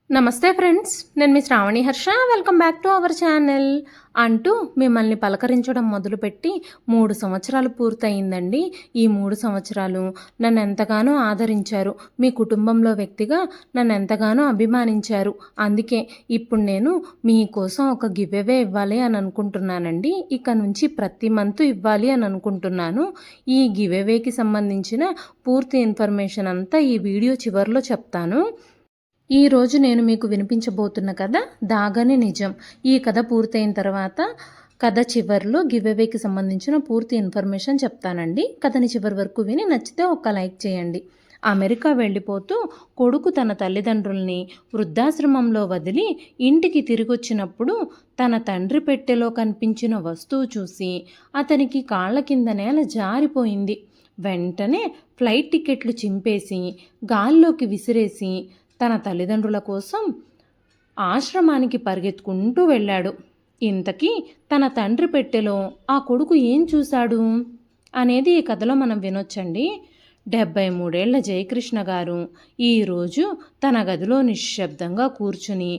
నమస్తే ఫ్రెండ్స్, నేను మీ Sravani Harsha. Welcome back to our channel. అంటూ మిమ్మల్ని పలకరించడం మొదలుపెట్టి 3 సంవత్సరాలు పూర్తయిందండి. ఈ 3 సంవత్సరాలు నన్ను ఎంతగానో ఆదరించారు. మీ కుటుంబంలో వ్యక్తిగా నన్ను ఎంతగానో అభిమానించారు. అందుకే ఇప్పుడు నేను మీకోసం ఒక గివ్ అవే ఇవ్వాలి అని అనుకుంటున్నానండి. ఇక నుంచి ప్రతి మంత్ ఇవ్వాలి అని అనుకుంటున్నాను. ఈ గివ్ అవేకి సంబంధించిన పూర్తి ఇన్ఫర్మేషన్ అంతా ఈ వీడియో చివరిలో చెప్తాను. ఈరోజు నేను మీకు వినిపించబోతున్న కథ దాగని నిజం. ఈ కథ పూర్తయిన తర్వాత కథ చివరిలో గివ్ అవేకి సంబంధించిన పూర్తి ఇన్ఫర్మేషన్ చెప్తానండి. కథని చివరి వరకు విని నచ్చితే ఒక్క లైక్ చేయండి. అమెరికా వెళ్ళిపోతూ కొడుకు తన తల్లిదండ్రుల్ని వృద్ధాశ్రమంలో వదిలి ఇంటికి తిరిగొచ్చినప్పుడు తన తండ్రి పెట్టెలో కనిపించిన వస్తువు చూసి అతనికి కాళ్ళ కింద నేల జారిపోయింది. వెంటనే ఫ్లైట్ టికెట్లు చింపేసి గాల్లోకి విసిరేసి తన తల్లిదండ్రుల కోసం ఆశ్రమానికి పరిగెత్తుకుంటూ వెళ్ళాడు. ఇంతకీ తన తండ్రి పెట్టెలో ఆ కొడుకు ఏం చూశాడు అనేది ఈ కథలో మనం వినొచ్చండి. 73 ఏళ్ల జయకృష్ణ గారు ఈరోజు తన గదిలో నిశ్శబ్దంగా కూర్చుని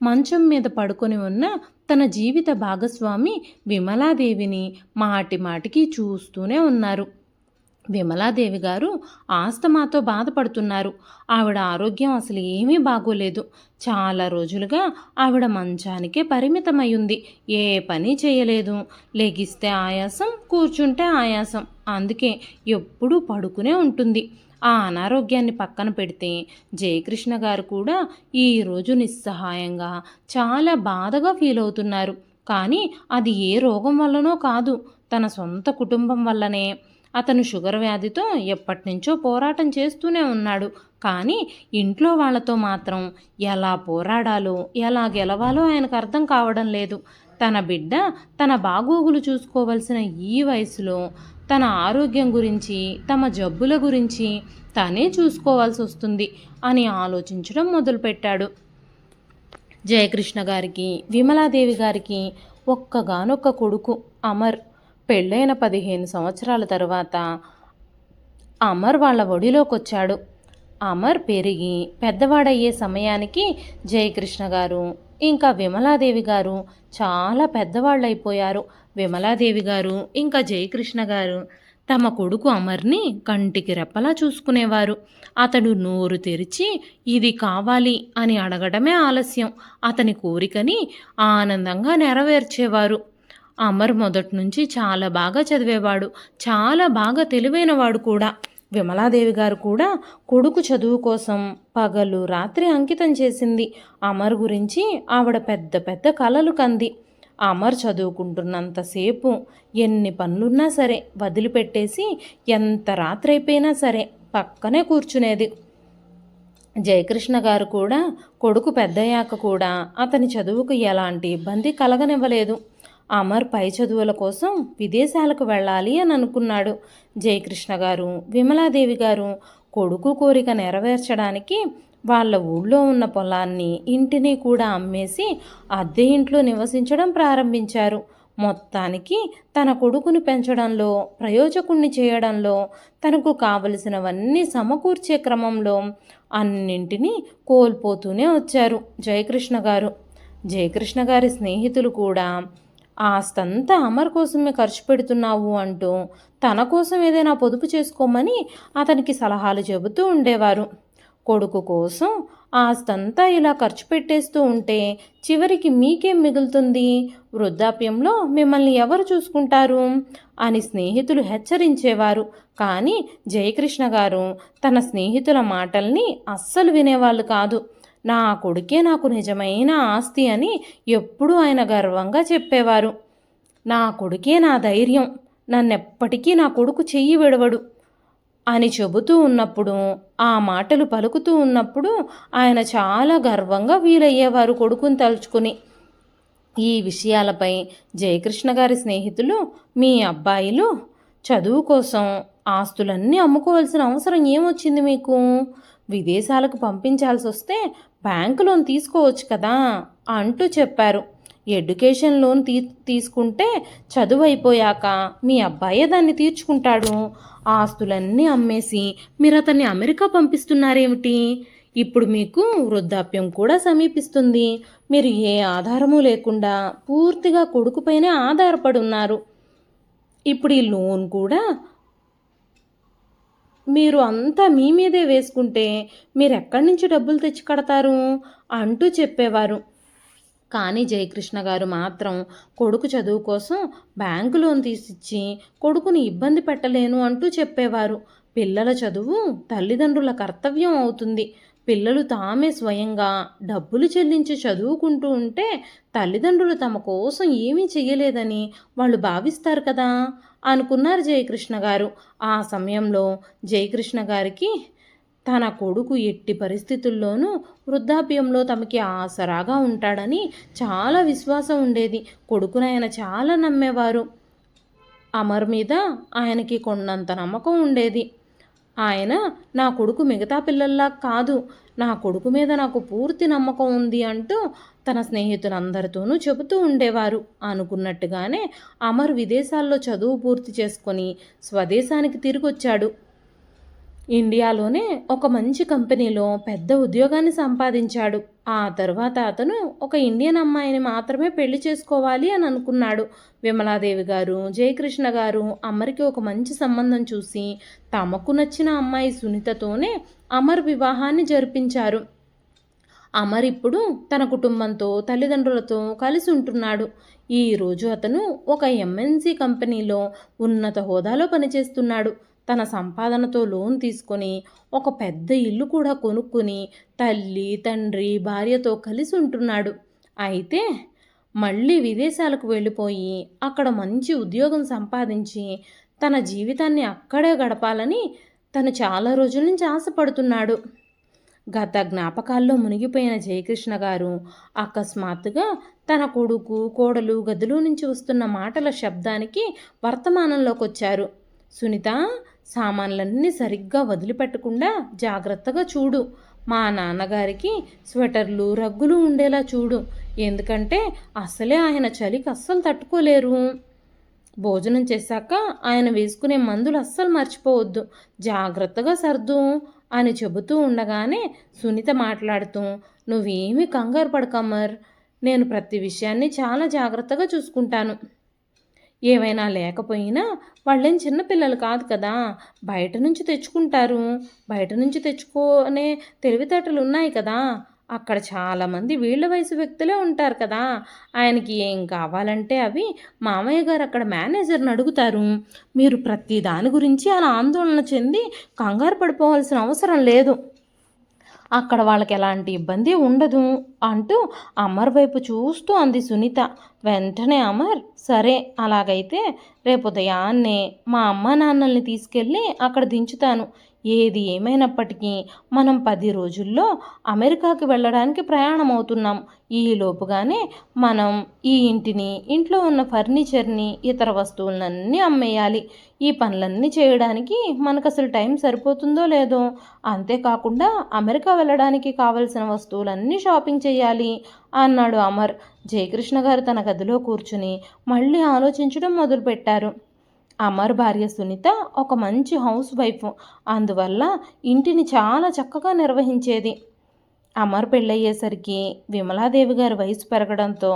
మంచం మీద పడుకొని ఉన్న తన జీవిత భాగస్వామి విమలాదేవిని మాటి మాటికి చూస్తూనే ఉన్నారు. విమలాదేవి గారు ఆస్తమాతో బాధపడుతున్నారు. ఆవిడ ఆరోగ్యం అసలు ఏమీ బాగోలేదు. చాలా రోజులుగా ఆవిడ మంచానికే పరిమితమయ్యుంది. ఏ పని చేయలేదు. లెగిస్తే ఆయాసం, కూర్చుంటే ఆయాసం. అందుకే ఎప్పుడూ పడుకునే ఉంటుంది. ఆ అనారోగ్యాన్ని పక్కన పెడితే జయకృష్ణ గారు కూడా ఈరోజు నిస్సహాయంగా చాలా బాధగా ఫీల్ అవుతున్నారు. కానీ అది ఏ రోగం వల్లనో కాదు, తన సొంత కుటుంబం వల్లనే. అతను షుగర్ వ్యాధితో ఎప్పటినుంచో పోరాటం చేస్తూనే ఉన్నాడు. కానీ ఇంట్లో వాళ్లతో మాత్రం ఎలా పోరాడాలో, ఎలా గెలవాలో ఆయనకు అర్థం కావడం లేదు. తన బిడ్డ తన బాగోగులు చూసుకోవలసిన ఈ వయసులో తన ఆరోగ్యం గురించి, తమ జబ్బుల గురించి తనే చూసుకోవాల్సి వస్తుంది అని ఆలోచించడం మొదలుపెట్టాడు. జయకృష్ణ గారికి, విమలాదేవి గారికి ఒక్కగానొక్క కొడుకు అమర్. పెళ్ళైన 15 సంవత్సరాల తర్వాత అమర్ వాళ్ళ ఒడిలోకొచ్చాడు. అమర్ పెరిగి పెద్దవాడయ్యే సమయానికి జయకృష్ణ గారు ఇంకా విమలాదేవి గారు చాలా పెద్దవాళ్ళైపోయారు. విమలాదేవి గారు ఇంకా జయకృష్ణ గారు తమ కొడుకు అమర్ని కంటికి రెప్పలా చూసుకునేవారు. అతడు నోరు తెరిచి ఇది కావాలి అని అడగడమే ఆలస్యం. అతని కోరికని ఆనందంగా నెరవేర్చేవారు. అమర్ మొదటి నుంచి చాలా బాగా చదివేవాడు, చాలా బాగా తెలివైనవాడు కూడా. విమలాదేవి గారు కూడా కొడుకు చదువు కోసం పగలు రాత్రి అంకితం చేసింది. అమర్ గురించి ఆవిడ పెద్ద పెద్ద కలలు కంది. అమర్ చదువుకుంటున్నంతసేపు ఎన్ని పనులున్నా సరే వదిలిపెట్టేసి ఎంత రాత్రి అయిపోయినా సరే పక్కనే కూర్చునేది. జయకృష్ణ గారు కూడా కొడుకు పెద్దయ్యాక కూడా అతని చదువుకు ఎలాంటి ఇబ్బంది కలగనివ్వలేదు. అమర్ పై చదువుల కోసం విదేశాలకు వెళ్ళాలి అని అనుకున్నాడు. జయకృష్ణ గారు, విమలాదేవి గారు కొడుకు కోరిక నెరవేర్చడానికి వాళ్ళ ఊళ్ళో ఉన్న పొలాన్ని, ఇంటిని కూడా అమ్మేసి అద్దె ఇంట్లో నివసించడం ప్రారంభించారు. మొత్తానికి తన కొడుకుని పెంచడంలో, ప్రయోజకుణ్ణి చేయడంలో, తనకు కావలసినవన్నీ సమకూర్చే క్రమంలో అన్నింటినీ కోల్పోతూనే వచ్చారు జయకృష్ణ గారు. జయకృష్ణ గారి స్నేహితులు కూడా ఆస్తంతా అమర్ కోసమే ఖర్చు పెడుతున్నావు అంటూ తన కోసం ఏదైనా పొదుపు చేసుకోమని అతనికి సలహాలు చెబుతూ ఉండేవారు. కొడుకు కోసం ఆస్తంతా ఇలా ఖర్చు పెట్టేస్తూ ఉంటే చివరికి మీకేం మిగులుతుంది? వృద్ధాప్యంలో మిమ్మల్ని ఎవరు చూసుకుంటారు అని స్నేహితులు హెచ్చరించేవారు. కానీ జయకృష్ణ గారు తన స్నేహితుల మాటల్ని అస్సలు వినేవాళ్ళు కాదు. నా కొడుకే నాకు నిజమైన ఆస్తి అని ఎప్పుడూ ఆయన గర్వంగా చెప్పేవారు. నా కొడుకే నా ధైర్యం, నన్నెప్పటికీ నా కొడుకు చెయ్యి విడవడు అని చెబుతూ ఉన్నప్పుడు, ఆ మాటలు పలుకుతూ ఉన్నప్పుడు ఆయన చాలా గర్వంగా వీలయ్యేవారు కొడుకుని తలుచుకుని. ఈ విషయాలపై జయకృష్ణ గారి స్నేహితులు, మీ అబ్బాయిలు చదువు కోసం ఆస్తులన్నీ అమ్ముకోవాల్సిన అవసరం ఏమొచ్చింది మీకు? విదేశాలకు పంపించాల్సి వస్తే బ్యాంకు లోన్ తీసుకోవచ్చు కదా అంటూ చెప్పారు. ఎడ్యుకేషన్ లోన్ తీసుకుంటే చదువు అయిపోయాక మీ అబ్బాయే దాన్ని తీర్చుకుంటాడు. ఆస్తులన్నీ అమ్మేసి మీరు అతన్ని అమెరికా పంపిస్తున్నారేమిటి? ఇప్పుడు మీకు వృద్ధాప్యం కూడా సమీపిస్తుంది. మీరు ఏ ఆధారము లేకుండా పూర్తిగా కొడుకుపైనే ఆధారపడి ఉన్నారు. ఇప్పుడు ఈ లోన్ కూడా మీరు అంతా మీ మీదే వేసుకుంటే మీరు ఎక్కడి నుంచి డబ్బులు తెచ్చి కడతారు అంటూ చెప్పేవారు. కానీ జయకృష్ణ గారు మాత్రం కొడుకు చదువు కోసం బ్యాంకు లోన్ తీసిచ్చి కొడుకుని ఇబ్బంది పెట్టలేను అంటూ చెప్పేవారు. పిల్లల చదువు తల్లిదండ్రుల కర్తవ్యం అవుతుంది. పిల్లలు తామే స్వయంగా డబ్బులు చెల్లించి చదువుకుంటూ ఉంటే తల్లిదండ్రులు తమ కోసం ఏమీ చెయ్యలేదని వాళ్ళు భావిస్తారు కదా అనుకున్నారు జయకృష్ణ గారు. ఆ సమయంలో జయకృష్ణ గారికి తన కొడుకు ఎట్టి పరిస్థితుల్లోనూ వృద్ధాప్యంలో తమకి ఆసరాగా ఉంటాడని చాలా విశ్వాసం ఉండేది. కొడుకునైన చాలా నమ్మేవారు. అమర్ మీద ఆయనకి కొండంత నమ్మకం ఉండేది. ఆయన నా కొడుకు మిగతా పిల్లల్లా కాదు, నా కొడుకు మీద నాకు పూర్తి నమ్మకం ఉంది అంటూ తన స్నేహితులందరితోనూ చెబుతూ ఉండేవారు. అనుకున్నట్టుగానే అమర్ విదేశాల్లో చదువు పూర్తి చేసుకొని స్వదేశానికి తిరిగొచ్చాడు. ఇండియాలోనే ఒక మంచి కంపెనీలో పెద్ద ఉద్యోగాన్ని సంపాదించాడు. ఆ తర్వాత అతను ఒక ఇండియన్ అమ్మాయిని మాత్రమే పెళ్లి చేసుకోవాలి అని అనుకున్నాడు. విమలాదేవి గారు, జయకృష్ణ గారు అమర్కి ఒక మంచి సంబంధం చూసి తమకు నచ్చిన అమ్మాయి సునీతతోనే అమర్ వివాహాన్ని జరిపించారు. అమర్ ఇప్పుడు తన కుటుంబంతో తల్లిదండ్రులతో కలిసి ఉంటున్నాడు. ఈరోజు అతను ఒక ఎంఎన్సి కంపెనీలో ఉన్నత హోదాలో పనిచేస్తున్నాడు. తన సంపాదనతో లోన్ తీసుకొని ఒక పెద్ద ఇల్లు కూడా కొనుక్కుని తల్లి తండ్రి భార్యతో కలిసి ఉంటున్నాడు. అయితే మళ్ళీ విదేశాలకు వెళ్ళిపోయి అక్కడ మంచి ఉద్యోగం సంపాదించి తన జీవితాన్ని అక్కడే గడపాలని తను చాలా రోజుల నుంచి ఆశపడుతున్నాడు. గత జ్ఞాపకాల్లో మునిగిపోయిన జయకృష్ణ గారు అకస్మాత్తుగా తన కొడుకు కోడలు గదిలో నుంచి వస్తున్న మాటల శబ్దానికి వర్తమానంలోకి వచ్చారు. సునీత, సామాన్లన్నీ సరిగ్గా వదిలిపెట్టకుండా జాగ్రత్తగా చూడు. మా నాన్నగారికి స్వెటర్లు రగ్గులు ఉండేలా చూడు. ఎందుకంటే అసలే ఆయన చలికి అస్సలు తట్టుకోలేరు. భోజనం చేశాక ఆయన వేసుకునే మందులు అస్సలు మర్చిపోవద్దు. జాగ్రత్తగా సర్దు అని చెబుతూ ఉండగానే సునీత మాట్లాడుతూ, నువ్వేమీ కంగారు పడకమ్మర్, నేను ప్రతి విషయాన్ని చాలా జాగ్రత్తగా చూసుకుంటాను. ఏమైనా లేకపోయినా వాళ్ళేం చిన్నపిల్లలు కాదు కదా, బయట నుంచి తెచ్చుకుంటారు. బయట నుంచి తెచ్చుకోనే తెలివితేటలు ఉన్నాయి కదా. అక్కడ చాలామంది వీళ్ళ వయసు వ్యక్తులే ఉంటారు కదా. ఆయనకి ఏం కావాలంటే అవి మామయ్య గారు అక్కడ మేనేజర్ని అడుగుతారు. మీరు ప్రతి దాని గురించి అలా ఆందోళన చెంది కంగారు పడిపోవాల్సిన అవసరం లేదు. అక్కడ వాళ్ళకి ఎలాంటి ఇబ్బంది ఉండదు అంటూ అమర్ వైపు చూస్తూ అంది సునీత. వెంటనే అమర్, సరే అలాగైతే రేపు ఉదయాన్నే మా అమ్మ నాన్నల్ని తీసుకెళ్ళి అక్కడ దించుతాను. ఏది ఏమైనప్పటికీ మనం 10 రోజుల్లో అమెరికాకి వెళ్ళడానికి ప్రయాణం అవుతున్నాం. ఈలోపుగానే మనం ఈ ఇంటిని, ఇంట్లో ఉన్న ఫర్నిచర్ని, ఇతర వస్తువులన్నీ అమ్మేయాలి. ఈ పనులన్నీ చేయడానికి మనకు అసలు టైం సరిపోతుందో లేదో. అంతేకాకుండా అమెరికా వెళ్ళడానికి కావలసిన వస్తువులన్నీ షాపింగ్ చేయాలి అన్నాడు అమర్. జయకృష్ణ గారు తన గదిలో కూర్చుని మళ్ళీ ఆలోచించడం మొదలుపెట్టారు. అమర్ భార్య సునీత ఒక మంచి హౌస్ వైఫ్, అందువల్ల ఇంటిని చాలా చక్కగా నిర్వహించేది. అమర్ పెళ్ళయ్యేసరికి విమలాదేవి గారి వయసు పెరగడంతో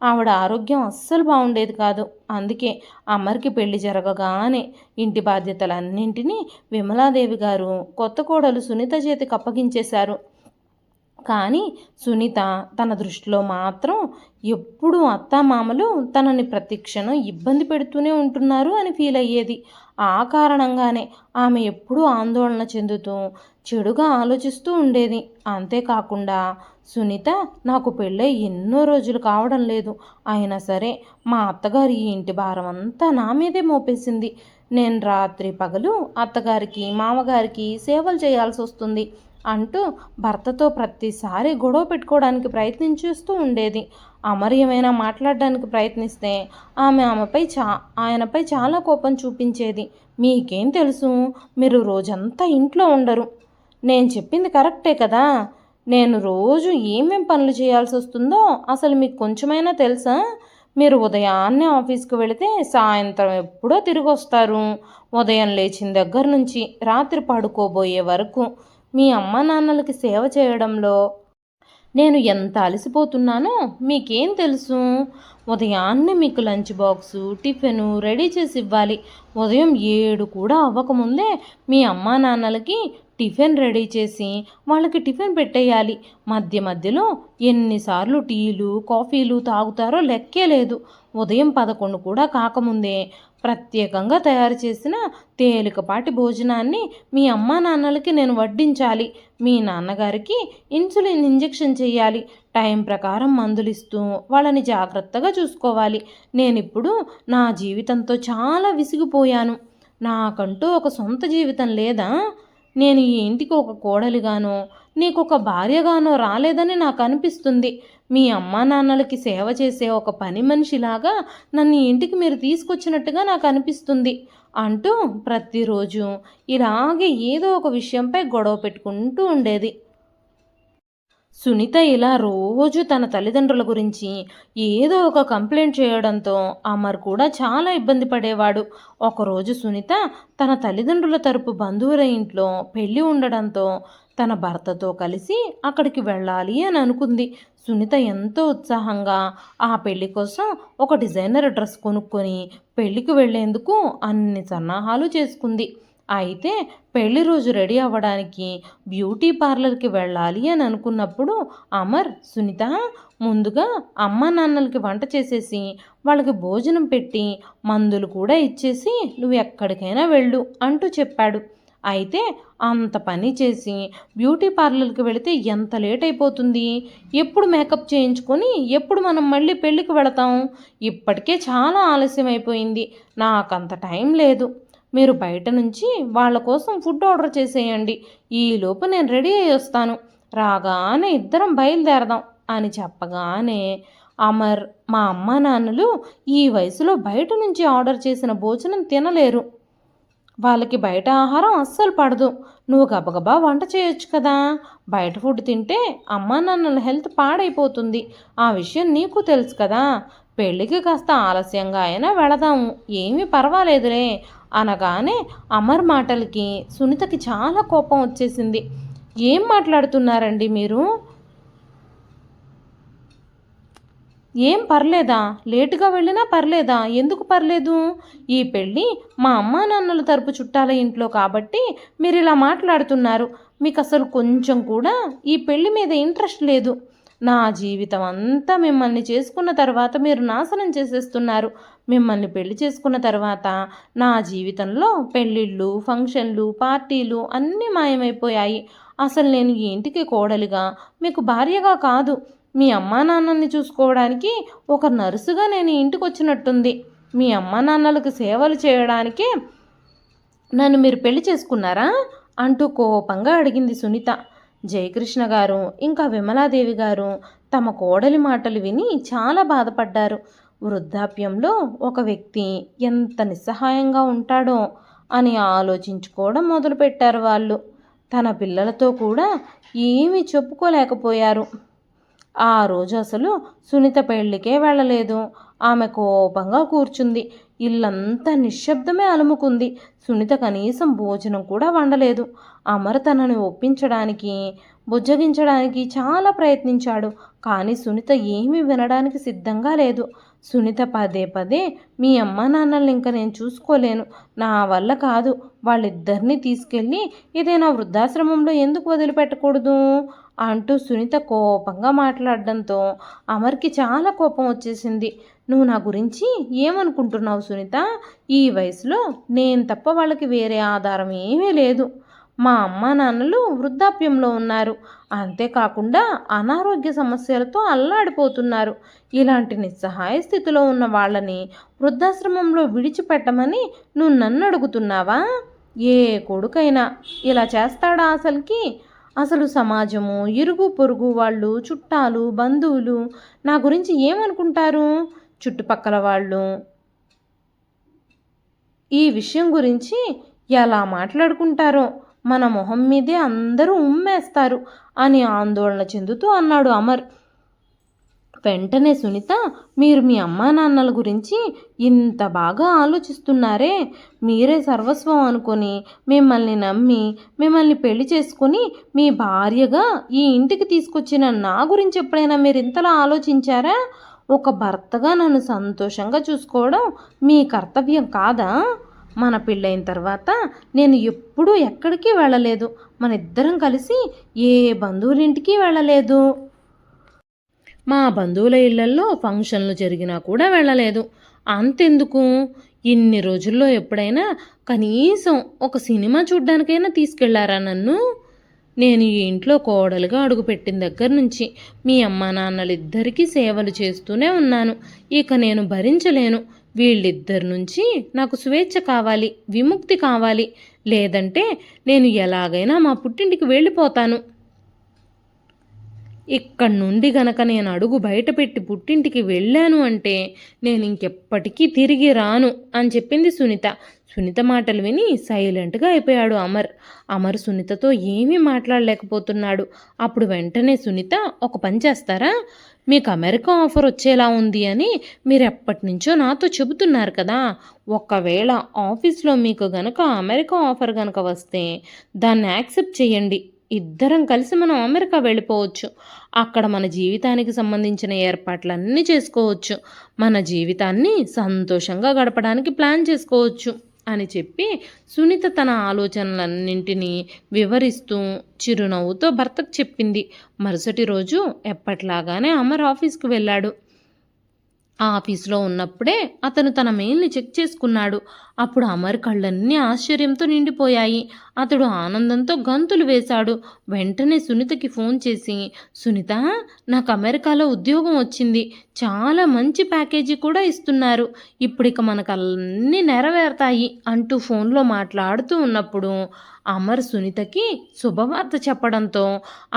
ఆవిడ ఆరోగ్యం అస్సలు బాగుండేది కాదు. అందుకే అమర్కి పెళ్లి జరగగానే ఇంటి బాధ్యతలన్నింటినీ విమలాదేవి గారు కొత్త కోడలు సునీత చేతికి అప్పగించేశారు. కానీ సునీత తన దృష్టిలో మాత్రం ఎప్పుడూ అత్తామామలు తనని ప్రతిక్షణం ఇబ్బంది పెడుతూనే ఉంటున్నారు అని ఫీల్ అయ్యేది. ఆ కారణంగానే ఆమె ఎప్పుడూ ఆందోళన చెందుతూ చెడుగా ఆలోచిస్తూ ఉండేది. అంతేకాకుండా సునీత, నాకు పెళ్ళై ఎన్నో రోజులు కావడం లేదు, అయినా సరే మా అత్తగారు ఈ ఇంటి భారం అంతా నా మీదే మోపేసింది. నేను రాత్రి పగలు అత్తగారికి మామగారికి సేవలు చేయాల్సి వస్తుంది అంటూ భర్తతో ప్రతిసారి గొడవ పెట్టుకోవడానికి ప్రయత్నించేస్తూ ఉండేది. అమర్ ఏమైనా మాట్లాడడానికి ప్రయత్నిస్తే ఆయనపై చాలా కోపం చూపించేది. మీకేం తెలుసు, మీరు రోజంతా ఇంట్లో ఉండరు. నేను చెప్పింది కరెక్టే కదా. నేను రోజు ఏమేం పనులు చేయాల్సి వస్తుందో అసలు మీకు కొంచెమైనా తెలుసా? మీరు ఉదయాన్నే ఆఫీస్కి వెళితే సాయంత్రం ఎప్పుడో తిరిగి వస్తారు. ఉదయం లేచిన దగ్గర నుంచి రాత్రి పడుకోబోయే వరకు మీ అమ్మా నాన్నలకి సేవ చేయడంలో నేను ఎంత అలసిపోతున్నానో మీకేం తెలుసు. ఉదయాన్నే మీకు లంచ్ బాక్సు టిఫిను రెడీ చేసి ఇవ్వాలి. ఉదయం 7 కూడా అవ్వకముందే మీ అమ్మా నాన్నలకి టిఫిన్ రెడీ చేసి వాళ్ళకి టిఫిన్ పెట్టేయాలి. మధ్య మధ్యలో ఎన్నిసార్లు టీలు కాఫీలు తాగుతారో లెక్కే లేదు. ఉదయం 11 కూడా కాకముందే ప్రత్యేకంగా తయారు చేసిన తేలికపాటి భోజనాన్ని మీ అమ్మా నాన్నలకి నేను వడ్డించాలి. మీ నాన్నగారికి ఇన్సులిన్ ఇంజెక్షన్ చేయాలి. టైం ప్రకారం మందులిస్తూ వాళ్ళని జాగ్రత్తగా చూసుకోవాలి. నేనిప్పుడు నా జీవితంతో చాలా విసిగిపోయాను. నాకంటూ ఒక సొంత జీవితం లేదా? నేను ఈ ఇంటికి ఒక కోడలిగానో నీకొక భార్యగానో రాలేదని నాకు అనిపిస్తుంది. మీ అమ్మా నాన్నలకి సేవ చేసే ఒక పని మనిషిలాగా నన్ను ఇంటికి మీరు తీసుకొచ్చినట్టుగా నాకు అనిపిస్తుంది అంటూ ప్రతిరోజు ఇలాగే ఏదో ఒక విషయంపై గొడవ పెట్టుకుంటూ ఉండేది. సునీత ఇలా రోజు తన తల్లిదండ్రుల గురించి ఏదో ఒక కంప్లైంట్ చేయడంతో అమర్ కూడా చాలా ఇబ్బంది పడేవాడు. ఒకరోజు సునీత తన తల్లిదండ్రుల తరపు బంధువుల ఇంట్లో పెళ్ళి ఉండడంతో తన భర్తతో కలిసి అక్కడికి వెళ్ళాలి అని అనుకుంది. సునీత ఎంతో ఉత్సాహంగా ఆ పెళ్లి కోసం ఒక డిజైనర్ డ్రెస్ కొనుక్కొని పెళ్లికి వెళ్లేందుకు అన్ని సన్నాహాలు చేసుకుంది. అయితే పెళ్లి రోజు రెడీ అవ్వడానికి బ్యూటీ పార్లర్కి వెళ్ళాలి అని అనుకున్నప్పుడు అమర్, సునీత ముందుగా అమ్మ నాన్నలకి వంట చేసేసి వాళ్ళకి భోజనం పెట్టి మందులు కూడా ఇచ్చేసి నువ్వు ఎక్కడికైనా వెళ్ళు అంటూ చెప్పాడు. అయితే అంత పని చేసి బ్యూటీ పార్లర్కి వెళితే ఎంత లేట్ అయిపోతుంది? ఎప్పుడు మేకప్ చేయించుకొని ఎప్పుడు మనం మళ్ళీ పెళ్ళికి వెళతాం? ఇప్పటికే చాలా ఆలస్యం అయిపోయింది. నాకంత టైం లేదు. మీరు బయట నుంచి వాళ్ళ కోసం ఫుడ్ ఆర్డర్ చేసేయండి. ఈలోపు నేను రెడీ అయ్యి వస్తాను. రాగానే ఇద్దరం బయలుదేరదాం అని చెప్పగానే అమర్, మా అమ్మా నాన్నలు ఈ వయసులో బయట నుంచి ఆర్డర్ చేసిన భోజనం తినలేరు. వాళ్ళకి బయట ఆహారం అస్సలు పడదు. నువ్వు గబగబా వంట చేయొచ్చు కదా. బయట ఫుడ్ తింటే అమ్మా నాన్నల హెల్త్ పాడైపోతుంది. ఆ విషయం నీకు తెలుసు కదా. పెళ్ళికి కాస్త ఆలస్యంగా అయినా వెళదాము, ఏమీ పర్వాలేదులే అనగానే అమర్ మాటలకి సునీతకి చాలా కోపం వచ్చేసింది. ఏం మాట్లాడుతున్నారండి మీరు? ఏం పర్లేదా? లేటుగా వెళ్ళినా పర్లేదా? ఎందుకు పర్లేదు? ఈ పెళ్ళి మా అమ్మా నాన్నల తరపు చుట్టాల ఇంట్లో కాబట్టి మీరు ఇలా మాట్లాడుతున్నారు. మీకు అసలు కొంచెం కూడా ఈ పెళ్ళి మీద ఇంట్రెస్ట్ లేదు. నా జీవితం అంతా మిమ్మల్ని చేసుకున్న తర్వాత మీరు నాశనం చేసేస్తున్నారు. మిమ్మల్ని పెళ్లి చేసుకున్న తర్వాత నా జీవితంలో పెళ్ళిళ్ళు, ఫంక్షన్లు, పార్టీలు అన్నీ మాయమైపోయాయి. అసలు నేను ఈ ఇంటికి కోడలిగా మీకు భార్యగా కాదు, మీ అమ్మా నాన్నల్ని చూసుకోవడానికి ఒక నర్సుగా నేను ఇంటికి వచ్చినట్టుంది. మీ అమ్మా నాన్నలకు సేవలు చేయడానికే నన్ను మీరు పెళ్లి చేసుకున్నారా అంటూ కోపంగా అడిగింది సునీత. జయకృష్ణ గారు ఇంకా విమలాదేవి గారు తమ కోడలి మాటలు విని చాలా బాధపడ్డారు. వృద్ధాప్యంలో ఒక వ్యక్తి ఎంత నిస్సహాయంగా ఉంటాడో అని ఆలోచించుకోవడం మొదలుపెట్టారు వాళ్ళు. తన పిల్లలతో కూడా ఏమీ చెప్పుకోలేకపోయారు. ఆ రోజు అసలు సునీత పెళ్ళికే వెళ్ళలేదు. ఆమె కోపంగా కూర్చుంది. ఇల్లంతా నిశ్శబ్దమే అలుముకుంది. సునీత కనీసం భోజనం కూడా వండలేదు. అమర్ తనని ఒప్పించడానికి, బుజ్జగించడానికి చాలా ప్రయత్నించాడు. కానీ సునీత ఏమీ వినడానికి సిద్ధంగా లేదు. సునీత పదే పదే, మీ అమ్మ నాన్నల్ని ఇంకా నేను చూసుకోలేను, నా వల్ల కాదు, వాళ్ళిద్దరినీ తీసుకెళ్ళి ఏదైనా వృద్ధాశ్రమంలో ఎందుకు వదిలిపెట్టకూడదు అంటూ సునీత కోపంగా మాట్లాడడంతో అమర్కి చాలా కోపం వచ్చేసింది. నువ్వు నా గురించి ఏమనుకుంటున్నావు సునీత? ఈ వయసులో నేను తప్ప వాళ్ళకి వేరే ఆధారం ఏమీ లేదు. మా అమ్మా నాన్నలు వృద్ధాప్యంలో ఉన్నారు. అంతేకాకుండా అనారోగ్య సమస్యలతో అల్లాడిపోతున్నారు. ఇలాంటి నిస్సహాయ స్థితిలో ఉన్న వాళ్ళని వృద్ధాశ్రమంలో విడిచిపెట్టమని నువ్వు నన్ను అడుగుతున్నావా? ఏ కొడుకైనా ఇలా చేస్తాడా అసలుకి? అసలు సమాజము, ఇరుగు పొరుగు వాళ్ళు, చుట్టాలు, బంధువులు నా గురించి ఏమనుకుంటారు? చుట్టుపక్కల వాళ్ళు ఈ విషయం గురించి ఎలా మాట్లాడుకుంటారో మన మొహం మీదే అందరూ ఉమ్మేస్తారు అని ఆందోళన చెందుతూ అన్నాడు అమర్. వెంటనే సునీత, మీరు మీ అమ్మా నాన్నల గురించి ఇంత బాగా ఆలోచిస్తున్నారే, మీరే సర్వస్వం అనుకొని మిమ్మల్ని నమ్మి మిమ్మల్ని పెళ్లి చేసుకుని మీ భార్యగా ఈ ఇంటికి తీసుకొచ్చిన నా గురించి ఎప్పుడైనా మీరు ఇంతలా ఆలోచించారా? ఒక భర్తగా నన్ను సంతోషంగా చూసుకోవడం మీ కర్తవ్యం కాదా? మన పెళ్ళైన తర్వాత నేను ఎప్పుడూ ఎక్కడికి వెళ్ళలేదు, మన ఇద్దరం కలిసి ఏ బంధువులింటికి వెళ్ళలేదు, మా బంధువుల ఇళ్లల్లో ఫంక్షన్లు జరిగినా కూడా వెళ్ళలేదు. అంతెందుకు, ఇన్ని రోజుల్లో ఎప్పుడైనా కనీసం ఒక సినిమా చూడ్డానికైనా తీసుకెళ్లారా నన్ను? నేను ఈ ఇంట్లో కోడలుగా అడుగుపెట్టిన దగ్గర నుంచి మీ అమ్మా నాన్నలిద్దరికీ సేవలు చేస్తూనే ఉన్నాను. ఇక నేను భరించలేను. వీళ్ళిద్దరి నుంచి నాకు స్వేచ్ఛ కావాలి, విముక్తి కావాలి. లేదంటే నేను ఎలాగైనా మా పుట్టింటికి వెళ్ళిపోతాను. ఇక్కడి నుండి గనక నేను అడుగు బయటపెట్టి పుట్టింటికి వెళ్ళాను అంటే నేను ఇంకెప్పటికీ తిరిగి రాను అని చెప్పింది సునీత. సునీత మాటలు విని సైలెంట్గా అయిపోయాడు అమర్. అమర్ సునీతతో ఏమీ మాట్లాడలేకపోతున్నాడు. అప్పుడు వెంటనే సునీత, ఒక పని చేస్తారా? మీకు అమెరికా ఆఫర్ వచ్చేలా ఉంది అని మీరు ఎప్పటి నుంచో నాతో చెబుతున్నారు కదా. ఒకవేళ ఆఫీస్లో మీకు గనక అమెరికా ఆఫర్ గనక వస్తే దాన్ని యాక్సెప్ట్ చేయండి. ఇద్దరం కలిసి మనం అమెరికా వెళ్ళిపోవచ్చు. అక్కడ మన జీవితానికి సంబంధించిన ఏర్పాట్లన్నీ చేసుకోవచ్చు. మన జీవితాన్ని సంతోషంగా గడపడానికి ప్లాన్ చేసుకోవచ్చు అని చెప్పి సునీత తన ఆలోచనలన్నింటినీ వివరిస్తూ చిరునవ్వుతో భర్తకు చెప్పింది. మరుసటి రోజు ఎప్పట్లాగానే అమర్ ఆఫీస్కి వెళ్ళాడు. ఆఫీస్లో ఉన్నప్పుడే అతను తన మెయిల్ని చెక్ చేసుకున్నాడు. అప్పుడు అమర్ కళ్ళన్నీ ఆశ్చర్యంతో నిండిపోయాయి. అతడు ఆనందంతో గంతులు వేశాడు. వెంటనే సునీతకి ఫోన్ చేసి, సునీత, నాకు అమెరికాలో ఉద్యోగం వచ్చింది, చాలా మంచి ప్యాకేజీ కూడా ఇస్తున్నారు, ఇప్పుడిక మనకు అన్నీ నెరవేరుతాయి అంటూ ఫోన్లో మాట్లాడుతూ ఉన్నప్పుడు అమర్ సునీతకి శుభవార్త చెప్పడంతో